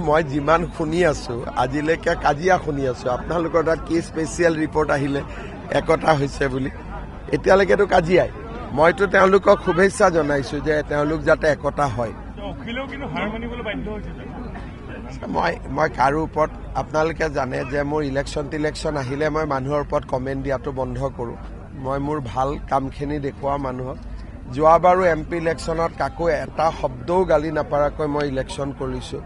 মই যিমান শুনি আছো আজিলৈকে কাজিয়া শুনি আছো আপোনালোকৰ তাত কি স্পেচিয়েল ৰিপৰ্ট আহিলে একতা হৈছে বুলি এতিয়ালৈকেতো কাজিয়াই মইতো তেওঁলোকক শুভেচ্ছা জনাইছো যে তেওঁলোক যাতে একতা হয় মই কাৰো ওপৰত আপোনালোকে জানে যে মোৰ ইলেকশ্যন আহিলে মই মানুহৰ ওপৰত কমেণ্ট দিয়াটো বন্ধ কৰোঁ মই মোৰ ভাল কামখিনি দেখুওৱা মানুহক যোৱাবাৰো MP ইলেকশ্যনত কাকো এটা শব্দও গালি নাপাৰাকৈ মই ইলেকশ্যন কৰিছোঁ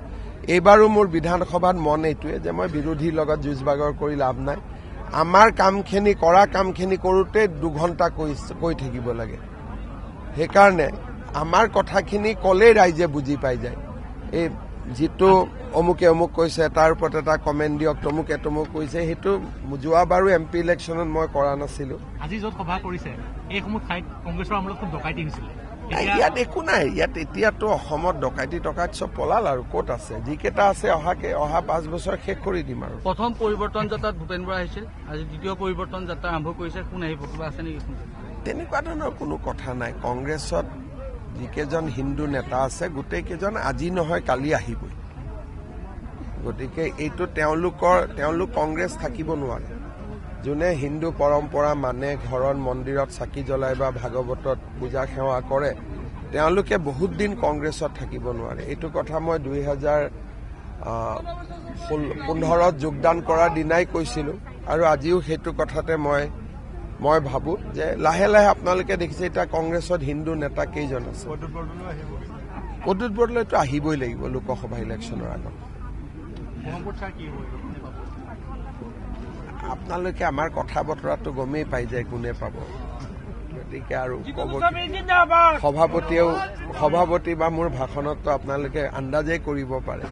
এইবাৰো মোৰ বিধানসভাত মন এইটোৱে যে মই বিৰোধীৰ লগত যুঁজ বাগৰ কৰি লাভ নাই আমাৰ কামখিনি কৰা কামখিনি কৰোঁতে 2 ঘণ্টা কৈ থাকিব লাগে সেইকাৰণে আমাৰ কথাখিনি ক'লেই ৰাইজে বুজি পাই যায় এই যিটো অমুকে অমুক কৈছে তাৰ ওপৰত এটা কমেণ্ট দিয়ক তমুকে তমুক কৈছে সেইটো যোৱাবাৰো MP ইলেকশ্যনত মই কৰা নাছিলোঁ আজি য'ত সভা কৰিছে এইসমূহ ঠাইত কংগ্ৰেছৰ আমলত খুব ডকাইতি হৈছিলে ইয়াত একো নাই ইয়াত এতিয়াতো অসমত ডকাইতি চব পলাল আৰু ক'ত আছে যিকেইটা আছে অহা 5 বছৰ শেষ কৰি দিম আৰু প্ৰথম পৰিৱৰ্তন যাত্ৰাত ভূপেন বৰা আহিছিল আজি দ্বিতীয় পৰিৱৰ্তন যাত্ৰা আৰম্ভ কৰিছে কোন আহিব কিবা আছে নেকি তেনেকুৱা ধৰণৰ কোনো কথা নাই কংগ্ৰেছত যিকেইজন হিন্দু নেতা আছে গোটেইকেইজন আজি নহয় কালি আহিবই গতিকে এইটো তেওঁলোক কংগ্ৰেছ থাকিব নোৱাৰে যোনে হিন্দু পৰম্পৰা মানে ঘৰত মন্দিৰত চাকি জ্বলাই বা ভাগৱতত পূজা সেৱা কৰে তেওঁলোকে বহুত দিন কংগ্ৰেছত থাকিব নোৱাৰে এইটো কথা মই 2015ত যোগদান কৰাৰ দিনাই কৈছিলোঁ আৰু আজিও সেইটো কথাতে মই ভাবোঁ যে লাহে লাহে আপোনালোকে দেখিছে এতিয়া কংগ্ৰেছত হিন্দু নেতা কেইজন আছে প্ৰদ্যুৎ বৰদলৈতো আহিবই লাগিব লোকসভা ইলেকশ্যনৰ আগত আপোনালোকে আমাৰ কথা বতৰাটো গমেই পাই যায় কোনে পাব গতিকে আৰু সভাপতি বা মোৰ ভাষণততো আপোনালোকে আন্দাজেই কৰিব পাৰে